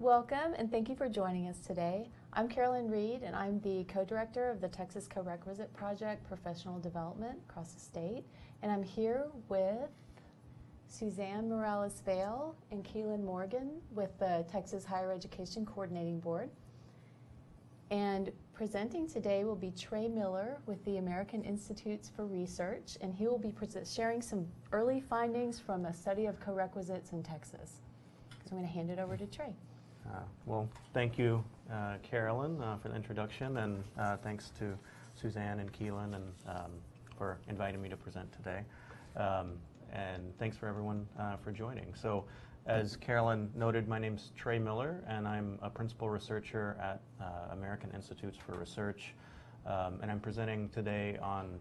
Welcome and thank you for joining us today. I'm Carolyn Reed and I'm the co-director of the Texas Co-Requisite Project Professional Development across the state. And I'm here with Suzanne Morales-Vale and Keelan Morgan with the Texas Higher Education Coordinating Board. And presenting today will be Trey Miller with the American Institutes for Research, and he will be sharing some early findings from a study of co-requisites in Texas. So I'm going to hand it over to Trey. Well, thank you, Carolyn, for the introduction, and thanks to Suzanne and Keelan for inviting me to present today. And thanks for everyone for joining. So, as Carolyn noted, my name's Trey Miller, and I'm a principal researcher at American Institutes for Research. And I'm presenting today on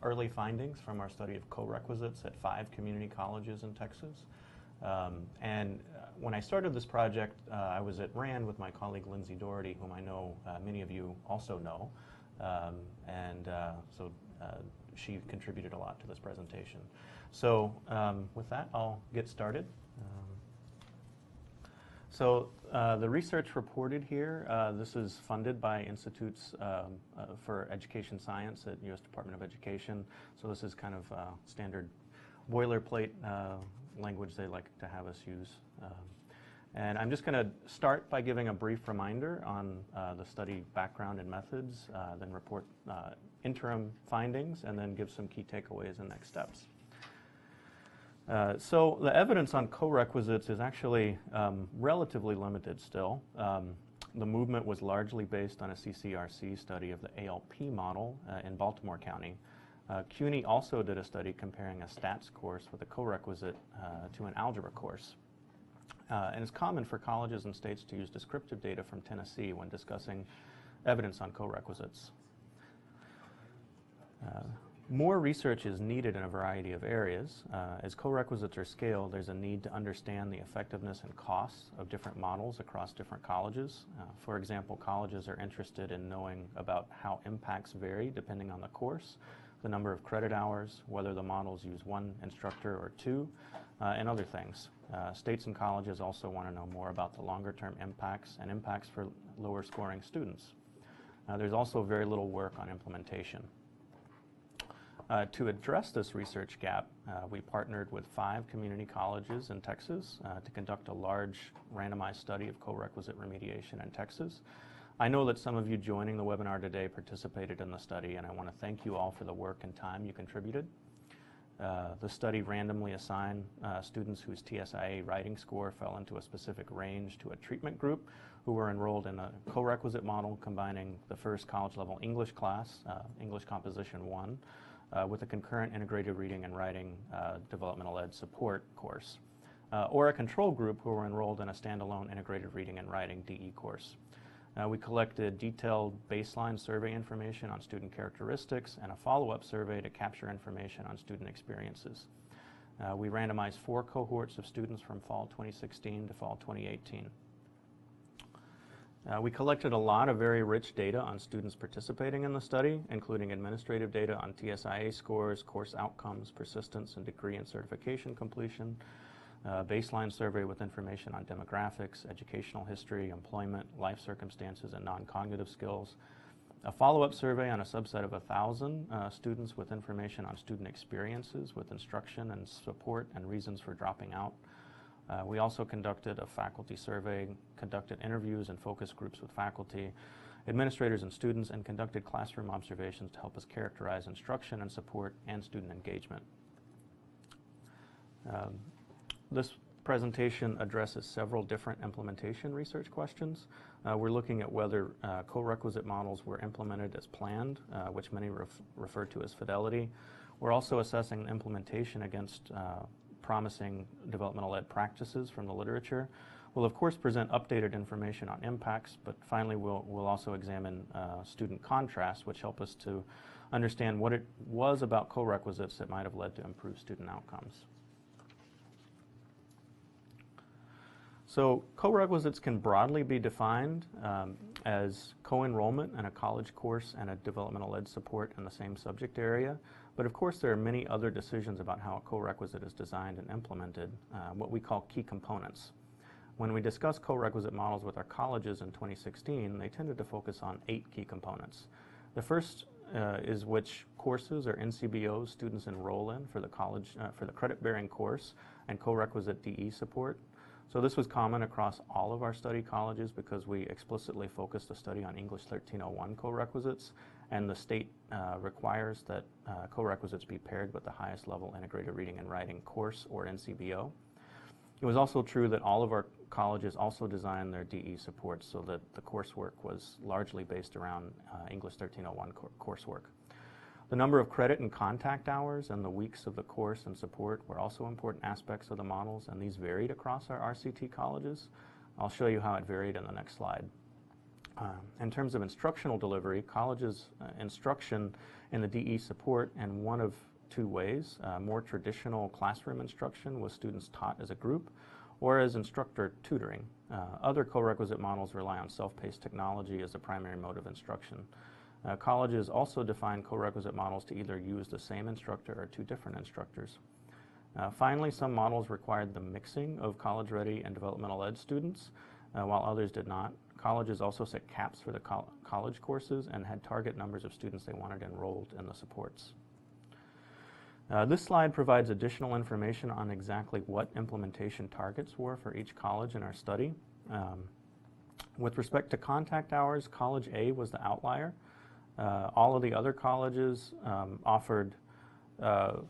early findings from our study of co-requisites at 5 community colleges in Texas. When I started this project, I was at RAND with my colleague Lindsay Doherty, whom I know many of you also know. So she contributed a lot to this presentation. So with that, I'll get started. The research reported here, this is funded by Institutes for Education Science at U.S. Department of Education. So this is kind of standard boilerplate language they like to have us use. And I'm just going to start by giving a brief reminder on the study background and methods, then report interim findings, and then give some key takeaways and next steps. So the evidence on co-requisites is actually relatively limited still. The movement was largely based on a CCRC study of the ALP model in Baltimore County. CUNY also did a study comparing a stats course with a co-requisite to an algebra course. And it's common for colleges and states to use descriptive data from Tennessee when discussing evidence on co-requisites. More research is needed in a variety of areas. As co-requisites are scaled, there's a need to understand the effectiveness and costs of different models across different colleges. For example, colleges are interested in knowing about how impacts vary depending on the course, the number of credit hours, whether the models use 1 instructor or 2, and other things. States and colleges also want to know more about the longer-term impacts and impacts for lower-scoring students. There's also very little work on implementation. To address this research gap, we partnered with 5 community colleges in Texas to conduct a large randomized study of co-requisite remediation in Texas. I know that some of you joining the webinar today participated in the study, and I want to thank you all for the work and time you contributed. The study randomly assigned students whose TSIA writing score fell into a specific range to a treatment group who were enrolled in a co-requisite model combining the first college-level English class, English Composition 1, with a concurrent integrated reading and writing developmental ed support course, or a control group who were enrolled in a standalone integrated reading and writing DE course. We collected detailed baseline survey information on student characteristics and a follow-up survey to capture information on student experiences. We randomized 4 cohorts of students from fall 2016 to fall 2018. We collected a lot of very rich data on students participating in the study, including administrative data on TSIA scores, course outcomes, persistence, and degree and certification completion, baseline survey with information on demographics, educational history, employment, life circumstances, and non-cognitive skills, a follow-up survey on a subset of 1,000 students with information on student experiences with instruction and support and reasons for dropping out. We also conducted a faculty survey, conducted interviews and focus groups with faculty, administrators and students, and conducted classroom observations to help us characterize instruction and support and student engagement. This presentation addresses several different implementation research questions. We're looking at whether co-requisite models were implemented as planned, which many refer to as fidelity. We're also assessing implementation against promising developmental ed practices from the literature. We'll of course present updated information on impacts, but finally we'll also examine student contrasts, which help us to understand what it was about co-requisites that might have led to improved student outcomes. So co-requisites can broadly be defined as co-enrollment in a college course and a developmental ed support in the same subject area. But of course there are many other decisions about how a co-requisite is designed and implemented, what we call key components. When we discussed co-requisite models with our colleges in 2016, they tended to focus on 8 key components. The first is which courses or NCBOs students enroll in for the college, for the credit-bearing course and co-requisite DE support. So this was common across all of our study colleges because we explicitly focused the study on English 1301 co-requisites, and the state requires that co-requisites be paired with the highest level integrated reading and writing course or NCBO. It was also true that all of our colleges also designed their DE supports so that the coursework was largely based around English 1301 coursework. The number of credit and contact hours and the weeks of the course and support were also important aspects of the models, and these varied across our RCT colleges. I'll show you how it varied in the next slide. In terms of instructional delivery, colleges' instruction in the DE support in one of 2 ways. More traditional classroom instruction with students taught as a group, or as instructor tutoring. Other co-requisite models rely on self-paced technology as the primary mode of instruction. Colleges also define co-requisite models to either use the same instructor or 2 different instructors. Finally, some models required the mixing of college-ready and developmental ed students, while others did not. Colleges also set caps for the college courses and had target numbers of students they wanted enrolled in the supports. This slide provides additional information on exactly what implementation targets were for each college in our study. With respect to contact hours, College A was the outlier. All of the other colleges offered, all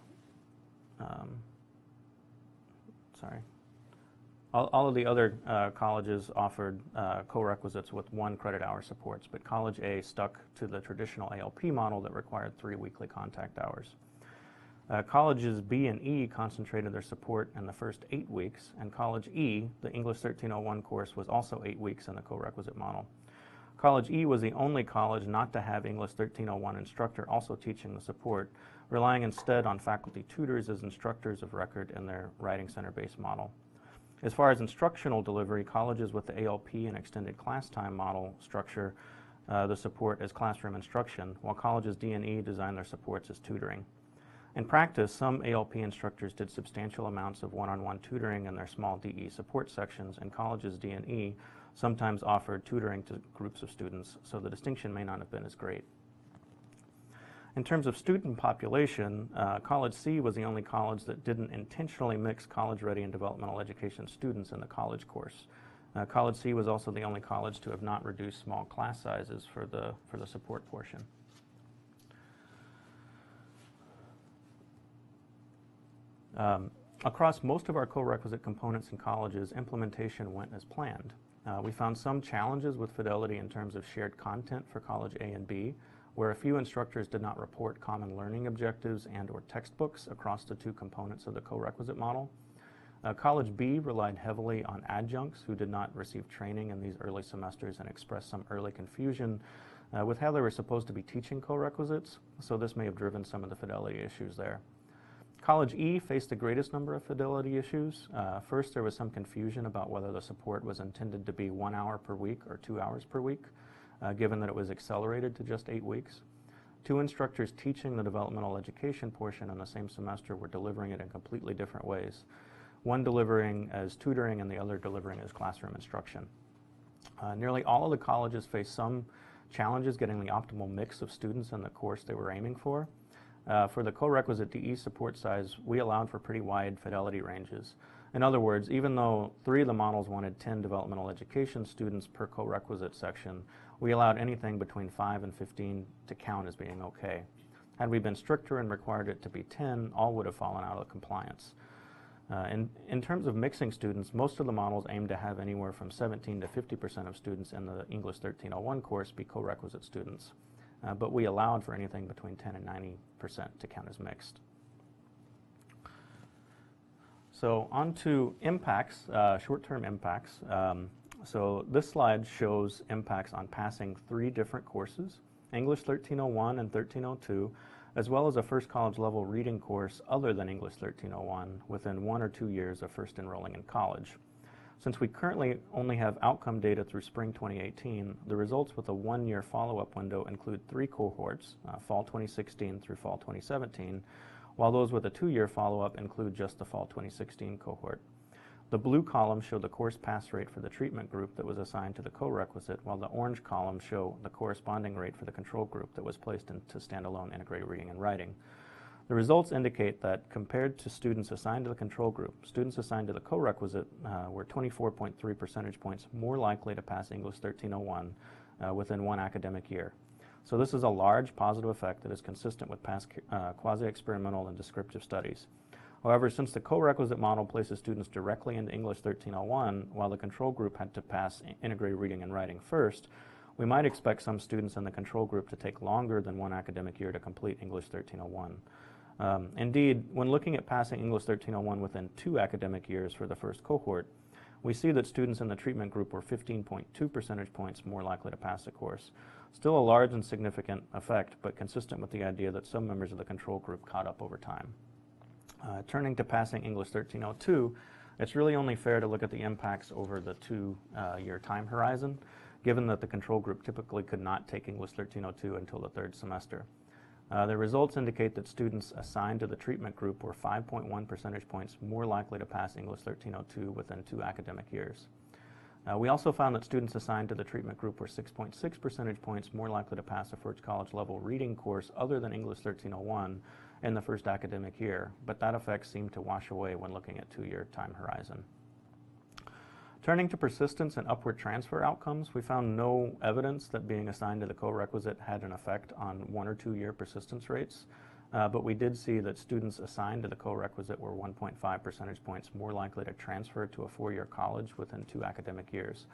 of the other colleges offered co-requisites with 1 credit hour supports, but College A stuck to the traditional ALP model that required 3 weekly contact hours. Colleges B and E concentrated their support in the first 8 weeks, and College E, the English 1301 course, was also 8 weeks in the co-requisite model. College E was the only college not to have English 1301 instructor also teaching the support, relying instead on faculty tutors as instructors of record in their writing center-based model. As far as instructional delivery, colleges with the ALP and extended class time model structure the support as classroom instruction, while colleges D and E designed their supports as tutoring. In practice, some ALP instructors did substantial amounts of one-on-one tutoring in their small DE support sections, and colleges D and E sometimes offered tutoring to groups of students, so the distinction may not have been as great. In terms of student population, College C was the only college that didn't intentionally mix college-ready and developmental education students in the college course. College C was also the only college to have not reduced small class sizes for the support portion. Across most of our co-requisite components in colleges, implementation went as planned. We found some challenges with fidelity in terms of shared content for College A and B, where a few instructors did not report common learning objectives and/or textbooks across the 2 components of the co-requisite model. College B relied heavily on adjuncts who did not receive training in these early semesters and expressed some early confusion with how they were supposed to be teaching co-requisites, so this may have driven some of the fidelity issues there. College E faced the greatest number of fidelity issues. First, there was some confusion about whether the support was intended to be 1 hour per week or 2 hours per week, given that it was accelerated to just 8 weeks. 2 instructors teaching the developmental education portion in the same semester were delivering it in completely different ways, one delivering as tutoring and the other delivering as classroom instruction. Nearly all of the colleges faced some challenges getting the optimal mix of students in the course they were aiming for. For the co-requisite DE support size, we allowed for pretty wide fidelity ranges. In other words, even though 3 of the models wanted 10 developmental education students per co-requisite section, we allowed anything between 5 and 15 to count as being okay. Had we been stricter and required it to be 10, all would have fallen out of compliance. In terms of mixing students, most of the models aimed to have anywhere from 17 to 50% of students in the English 1301 course be co-requisite students. But we allowed for anything between 10 and 90% to count as mixed. So on to impacts, short-term impacts. So this slide shows impacts on passing 3 different courses, English 1301 and 1302, as well as a first college level reading course other than English 1301 within 1 or 2 years of first enrolling in college. Since we currently only have outcome data through spring 2018, the results with a 1-year follow-up window include 3 cohorts, fall 2016 through fall 2017, while those with a 2-year follow-up include just the fall 2016 cohort. The blue columns show the course pass rate for the treatment group that was assigned to the co-requisite, while the orange columns show the corresponding rate for the control group that was placed into standalone integrated reading and writing. The results indicate that compared to students assigned to the control group, students assigned to the co-requisite were 24.3 percentage points more likely to pass English 1301 within one academic year. So this is a large positive effect that is consistent with past quasi-experimental and descriptive studies. However, since the co-requisite model places students directly into English 1301, while the control group had to pass integrated reading and writing first, we might expect some students in the control group to take longer than one academic year to complete English 1301. Indeed, when looking at passing English 1301 within 2 academic years for the first cohort, we see that students in the treatment group were 15.2 percentage points more likely to pass the course. Still a large and significant effect, but consistent with the idea that some members of the control group caught up over time. Turning to passing English 1302, it's really only fair to look at the impacts over the 2-year time horizon, given that the control group typically could not take English 1302 until the 3rd semester. The results indicate that students assigned to the treatment group were 5.1 percentage points more likely to pass English 1302 within 2 academic years. We also found that students assigned to the treatment group were 6.6 percentage points more likely to pass a first college level reading course other than English 1301 in the first academic year, but that effect seemed to wash away when looking at 2-year time horizon. Turning to persistence and upward transfer outcomes, we found no evidence that being assigned to the co-requisite had an effect on 1 or 2 year persistence rates, but we did see that students assigned to the co-requisite were 1.5 percentage points more likely to transfer to a 4-year college within 2 academic years.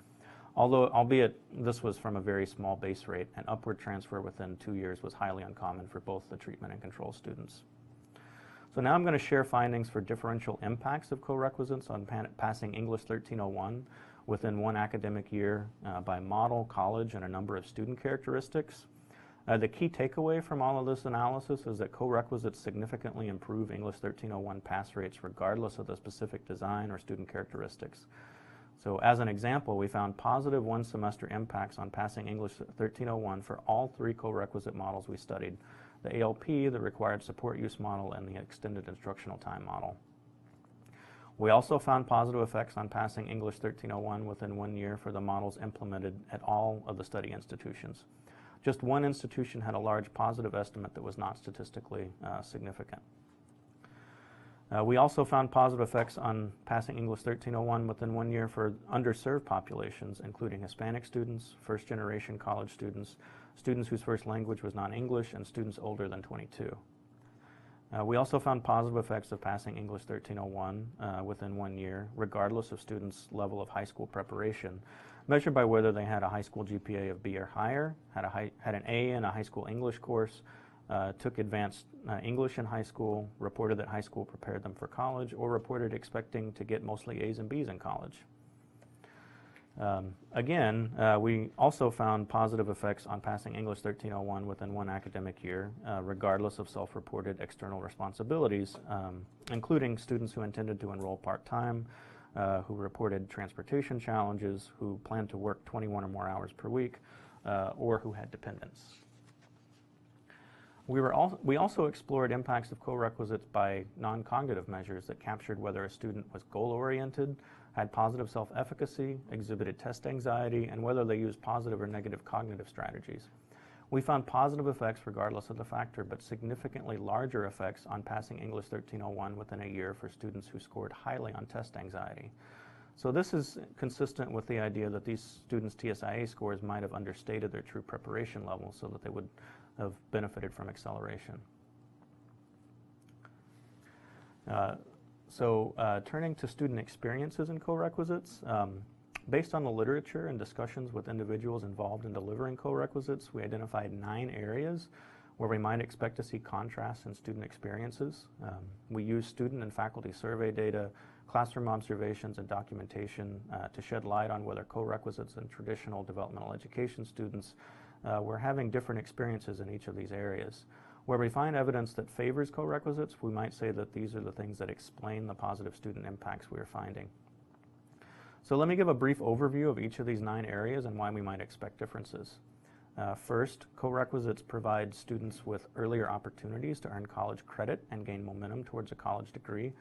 Albeit this was from a very small base rate, and upward transfer within 2 years was highly uncommon for both the treatment and control students. So now I'm going to share findings for differential impacts of co-requisites on passing English 1301 within 1 academic year by model, college, and a number of student characteristics. The key takeaway from all of this analysis is that co-requisites significantly improve English 1301 pass rates regardless of the specific design or student characteristics. So as an example, we found positive 1-semester impacts on passing English 1301 for all 3 co-requisite models we studied: the ALP, the required support use model, and the extended instructional time model. We also found positive effects on passing English 1301 within 1 year for the models implemented at all of the study institutions. Just 1 institution had a large positive estimate that was not statistically significant. We also found positive effects on passing English 1301 within 1 year for underserved populations, including Hispanic students, first-generation college students, students whose first language was non-English, and students older than 22. We also found positive effects of passing English 1301 within 1 year, regardless of students' level of high school preparation, measured by whether they had a high school GPA of B or higher, had an A in a high school English course, took advanced English in high school, reported that high school prepared them for college, or reported expecting to get mostly A's and B's in college. We also found positive effects on passing English 1301 within 1 academic year, regardless of self-reported external responsibilities, including students who intended to enroll part-time, who reported transportation challenges, who planned to work 21 or more hours per week, or who had dependents. We also explored impacts of co-requisites by non-cognitive measures that captured whether a student was goal-oriented, had positive self-efficacy, exhibited test anxiety, and whether they used positive or negative cognitive strategies. We found positive effects regardless of the factor, but significantly larger effects on passing English 1301 within a year for students who scored highly on test anxiety. So this is consistent with the idea that these students' TSIA scores might have understated their true preparation levels so that they would have benefited from acceleration. Turning to student experiences in co-requisites, based on the literature and discussions with individuals involved in delivering co-requisites, we identified 9 areas where we might expect to see contrasts in student experiences. We used student and faculty survey data, classroom observations, and documentation to shed light on whether co-requisites and traditional developmental education students were having different experiences in each of these areas. Where we find evidence that favors co-requisites, we might say that these are the things that explain the positive student impacts we are finding. So let me give a brief overview of each of these 9 areas and why we might expect differences. First, co-requisites provide students with earlier opportunities to earn college credit and gain momentum towards a college degree.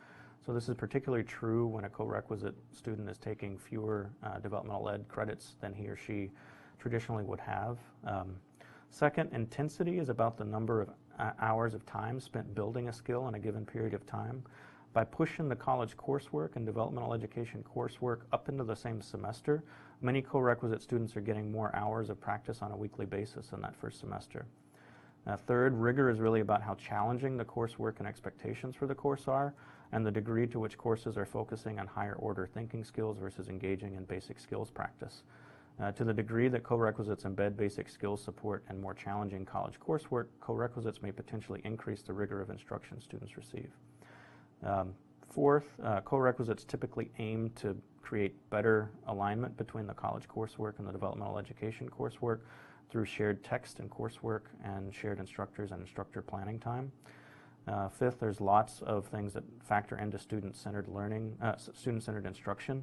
So this is particularly true when a co-requisite student is taking fewer developmental ed credits than he or she traditionally would have. Second, intensity is about the number of hours of time spent building a skill in a given period of time. By pushing the college coursework and developmental education coursework up into the same semester, many co-requisite students are getting more hours of practice on a weekly basis in that first semester. Third, rigor is really about how challenging the coursework and expectations for the course are, and the degree to which courses are focusing on higher order thinking skills versus engaging in basic skills practice. To the degree that co-requisites embed basic skills support and more challenging college coursework, co-requisites may potentially increase the rigor of instruction students receive. Fourth, co-requisites typically aim to create better alignment between the college coursework and the developmental education coursework through shared text and coursework and shared instructors and instructor planning time. Fifth, there's lots of things that factor into student-centered learning, student-centered instruction,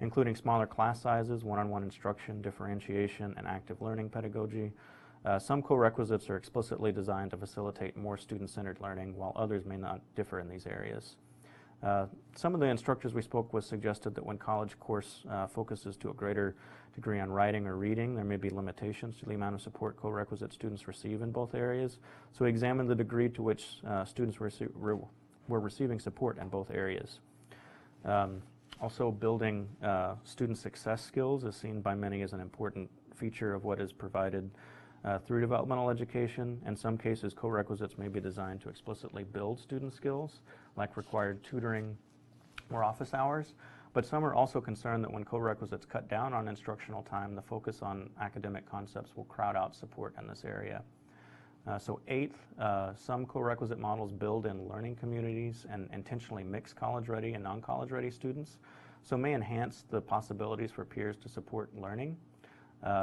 including smaller class sizes, one-on-one instruction, differentiation, and active learning pedagogy. Some co-requisites are explicitly designed to facilitate more student-centered learning, while others may not differ in these areas. Some of the instructors we spoke with suggested that when college course focuses to a greater degree on writing or reading, there may be limitations to the amount of support co-requisite students receive in both areas. So we examined the degree to which students were receiving support in both areas. Also, building student success skills is seen by many as an important feature of what is provided through developmental education. In some cases, co-requisites may be designed to explicitly build student skills, like required tutoring or office hours, but some are also concerned that when co-requisites cut down on instructional time, the focus on academic concepts will crowd out support in this area. So eighth, some co-requisite models build in learning communities and intentionally mix college-ready and non-college-ready students, so may enhance the possibilities for peers to support learning.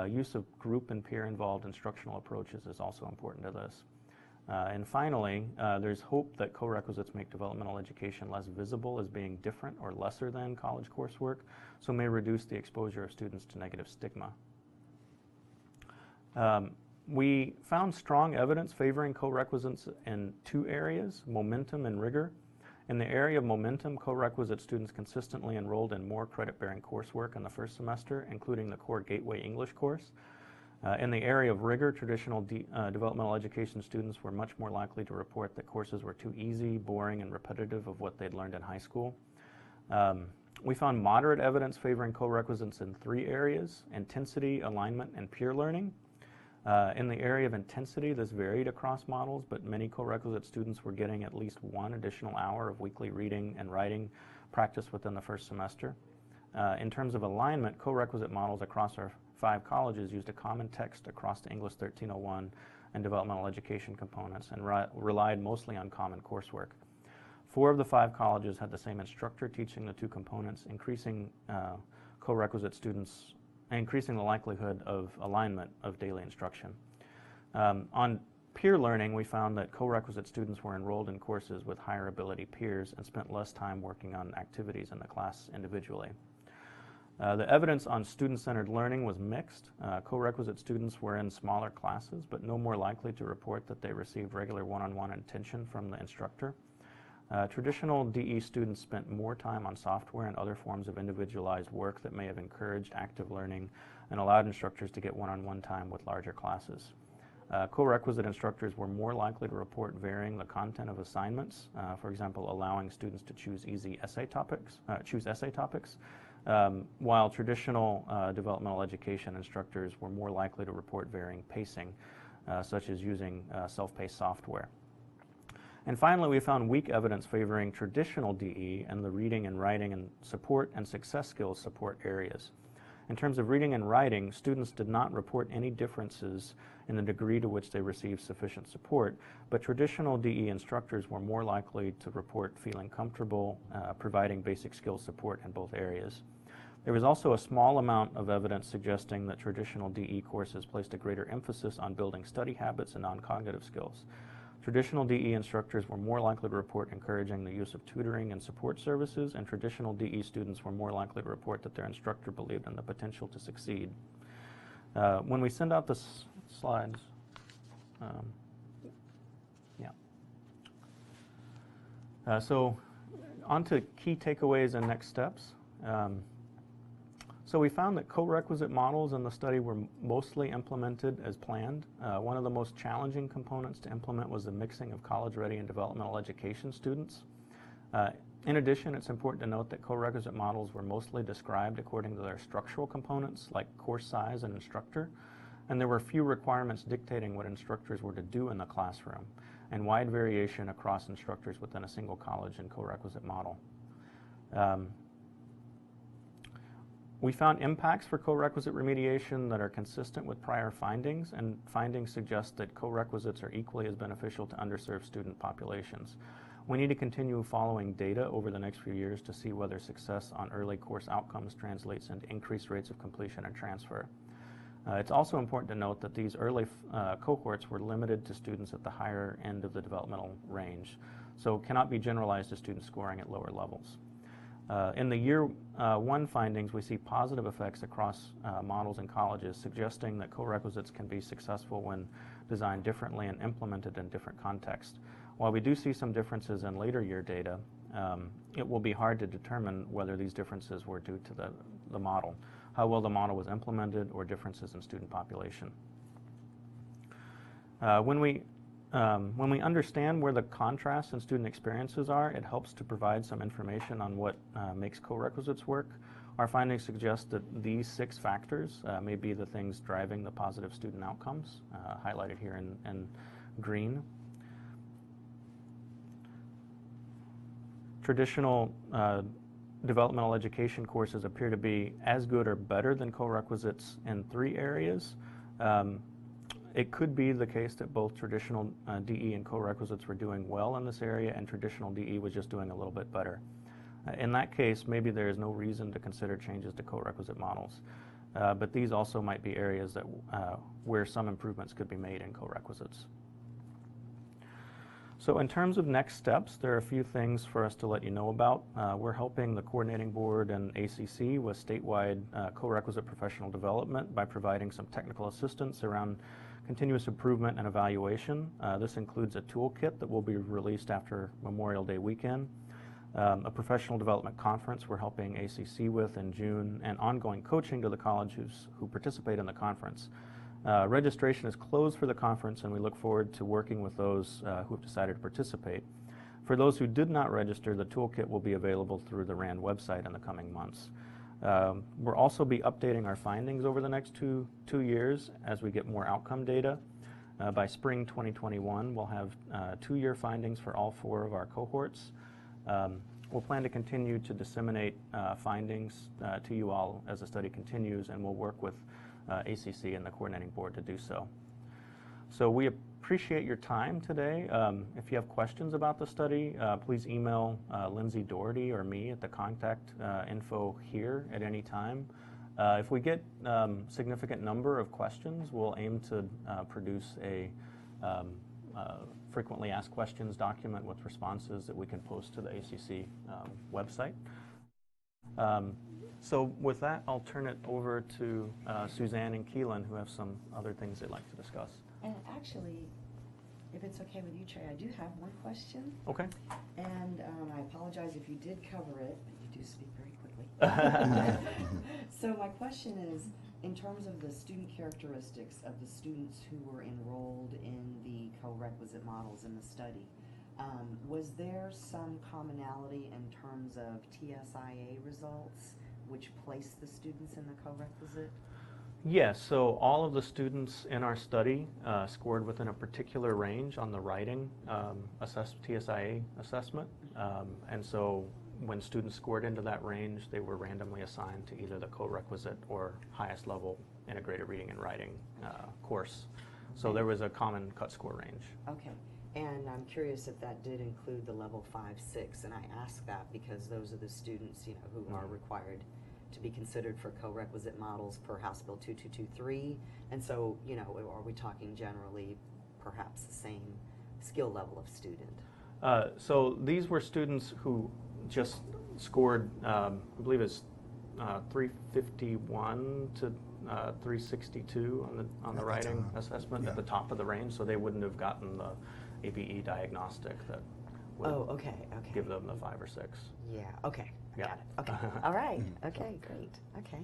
Use of group and peer-involved instructional approaches is also important to this. And finally, there's hope that co-requisites make developmental education less visible as being different or lesser than college coursework, so may reduce the exposure of students to negative stigma. We found strong evidence favoring co-requisites in two areas, momentum and rigor. In the area of momentum, co-requisite students consistently enrolled in more credit-bearing coursework in the first semester, including the core Gateway English course. In the area of rigor, traditional developmental education students were much more likely to report that courses were too easy, boring, and repetitive of what they'd learned in high school. We found moderate evidence favoring co-requisites in three areas: intensity, alignment, and peer learning. In the area of intensity, this varied across models, but many co-requisite students were getting at least one additional hour of weekly reading and writing practice within the first semester. In terms of alignment, co-requisite models across our 5 colleges used a common text across the English 1301 and developmental education components and relied mostly on common coursework. 4 of the 5 colleges had the same instructor teaching the 2 components, increasing co-requisite students, increasing the likelihood of alignment of daily instruction. On peer learning, we found that co-requisite students were enrolled in courses with higher ability peers and spent less time working on activities in the class individually. The evidence on student-centered learning was mixed. Co-requisite students were in smaller classes, but no more likely to report that they received regular one-on-one attention from the instructor. Traditional DE students spent more time on software and other forms of individualized work that may have encouraged active learning and allowed instructors to get one-on-one time with larger classes. Co-requisite instructors were more likely to report varying the content of assignments, for example, allowing students to choose essay topics, while traditional developmental education instructors were more likely to report varying pacing, such as using self-paced software. And finally, we found weak evidence favoring traditional DE and the reading and writing and support and success skills support areas. In terms of reading and writing, students did not report any differences in the degree to which they received sufficient support, but traditional DE instructors were more likely to report feeling comfortable providing basic skills support in both areas. There was also a small amount of evidence suggesting that traditional DE courses placed a greater emphasis on building study habits and non-cognitive skills. Traditional DE instructors were more likely to report encouraging the use of tutoring and support services, and traditional DE students were more likely to report that their instructor believed in the potential to succeed. When we send out the slides, so On to key takeaways and next steps. So we found that co-requisite models in the study were mostly implemented as planned. One of the most challenging components to implement was the mixing of college-ready and developmental education students. In addition, it's important to note that co-requisite models were mostly described according to their structural components like course size and instructor, and there were few requirements dictating what instructors were to do in the classroom, and wide variation across instructors within a single college and co-requisite model. We found impacts for co-requisite remediation that are consistent with prior findings, and findings suggest that co-requisites are equally as beneficial to underserved student populations. We need to continue following data over the next few years to see whether success on early course outcomes translates into increased rates of completion and transfer. It's also important to note that these early cohorts were limited to students at the higher end of the developmental range, so cannot be generalized to students scoring at lower levels. In the year one findings, we see positive effects across models and colleges, suggesting that co-requisites can be successful when designed differently and implemented in different contexts. While we do see some differences in later year data, it will be hard to determine whether these differences were due to the model, how well the model was implemented, or differences in student population. When we understand where the contrasts in student experiences are, it helps to provide some information on what makes co-requisites work. Our findings suggest that these 6 factors may be the things driving the positive student outcomes, highlighted here in green. Traditional developmental education courses appear to be as good or better than co-requisites in 3 areas. It could be the case that both traditional DE and co-requisites were doing well in this area and traditional DE was just doing a little bit better. In that case, maybe there is no reason to consider changes to co-requisite models. But these also might be areas that where some improvements could be made in co-requisites. So in terms of next steps, there are a few things for us to let you know about. We're helping the coordinating board and ACC with statewide co-requisite professional development by providing some technical assistance around continuous improvement and evaluation. This includes a toolkit that will be released after Memorial Day weekend, a professional development conference we're helping ACC with in June, and ongoing coaching to the colleges who participate in the conference. Registration is closed for the conference, and we look forward to working with those who have decided to participate. For those who did not register, the toolkit will be available through the RAND website in the coming months. We'll also be updating our findings over the next two years as we get more outcome data. By spring 2021, we'll have 2-year findings for all 4 of our cohorts. We'll plan to continue to disseminate findings to you all as the study continues, and we'll work with ACC and the coordinating board to do so. So we appreciate your time today. If you have questions about the study, please email Lindsay Doherty or me at the contact info here at any time. If we get significant number of questions, we'll aim to produce a frequently asked questions document with responses that we can post to the ACC website. So with that, I'll turn it over to Suzanne and Keelan, who have some other things they'd like to discuss. And actually, if it's okay with you, Trey, I do have one question. Okay. And I apologize if you did cover it, but you do speak very quickly. So my question is, in terms of the student characteristics of the students who were enrolled in the co-requisite models in the study, was there some commonality in terms of TSIA results which placed the students in the co-requisite? Yes, so all of the students in our study scored within a particular range on the writing TSIA assessment. And so when students scored into that range, they were randomly assigned to either the co-requisite or highest level integrated reading and writing course. So there was a common cut score range. Okay. And I'm curious if that did include the level 5-6, and I ask that because those are the students, who are required to be considered for co-requisite models per House Bill 2223. And so, are we talking generally perhaps the same skill level of student? So these were students who just scored, I believe it's 351 to 362 on the writing assessment at the top of the range, so they wouldn't have gotten the ABE diagnostic that would Oh, okay. give them the 5 or 6. Yeah, okay. I Yeah. got it. Okay. All right. Okay, great. Okay.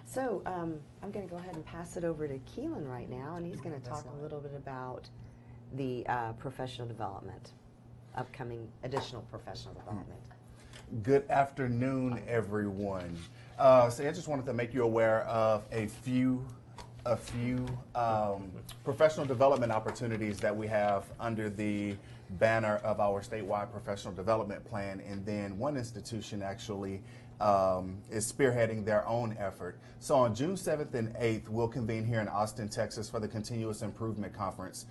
So I'm going to go ahead and pass it over to Keelan right now, and he's going to talk a little bit about the professional development, upcoming additional professional development. Good afternoon, everyone. So I just wanted to make you aware of a few professional development opportunities that we have under the banner of our statewide professional development plan, and then one institution actually is spearheading their own effort. So on June 7th and 8th, we'll convene here in Austin, Texas for the Continuous Improvement Conference.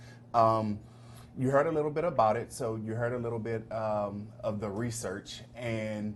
You heard a little bit about it, so you heard a little bit of the research, and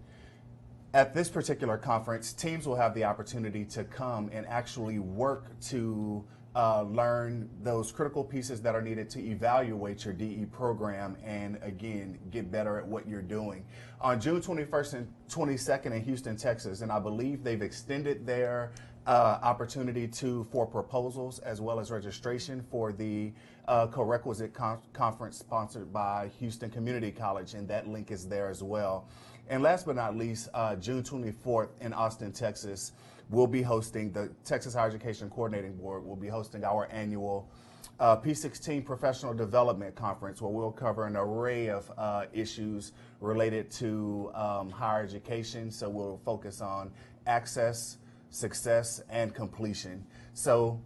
at this particular conference, teams will have the opportunity to come and actually work to learn those critical pieces that are needed to evaluate your DE program and, again, get better at what you're doing. On June 21st and 22nd in Houston, Texas, and I believe they've extended their opportunity for proposals as well as registration for the Co-Requisite conference sponsored by Houston Community College, and that link is there as well. And last but not least, June 24th in Austin, Texas, we'll be hosting, the Texas Higher Education Coordinating Board will be hosting our annual P16 Professional Development Conference, where we'll cover an array of issues related to higher education. So we'll focus on access, success, and completion. So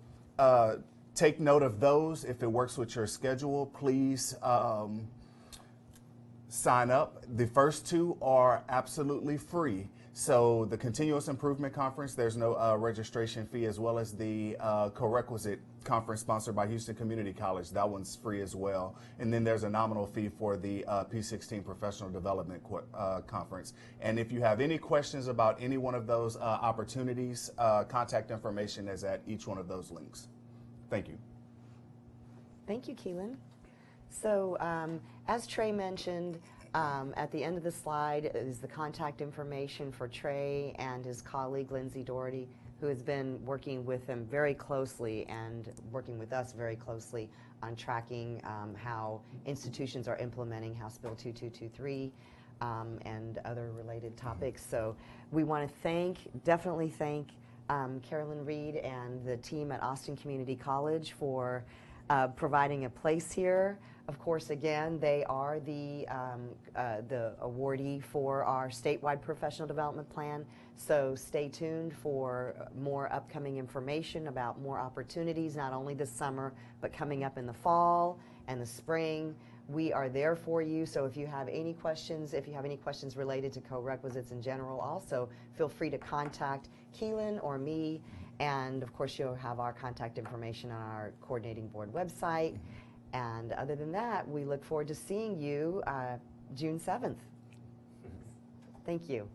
take note of those. If it works with your schedule, please sign up. The first 2 are absolutely free. So the Continuous Improvement Conference, there's no registration fee, as well as the Co-Requisite Conference sponsored by Houston Community College. That one's free as well. And then there's a nominal fee for the P16 Professional Development Conference. And if you have any questions about any one of those opportunities, contact information is at each one of those links. Thank you. Thank you, Keelan. So as Trey mentioned, at the end of the slide is the contact information for Trey and his colleague, Lindsay Doherty, who has been working with him very closely and working with us very closely on tracking how institutions are implementing House Bill 2223 and other related topics. So we want to definitely thank Carolyn Reed and the team at Austin Community College for providing a place here. Of course, again, they are the awardee for our statewide professional development plan. So stay tuned for more upcoming information about more opportunities, not only this summer, but coming up in the fall and the spring. We are there for you. So if you have any questions, related to co-requisites in general, also feel free to contact Keelan or me. And of course, you'll have our contact information on our coordinating board website. And other than that, we look forward to seeing you June 7th. Thank you.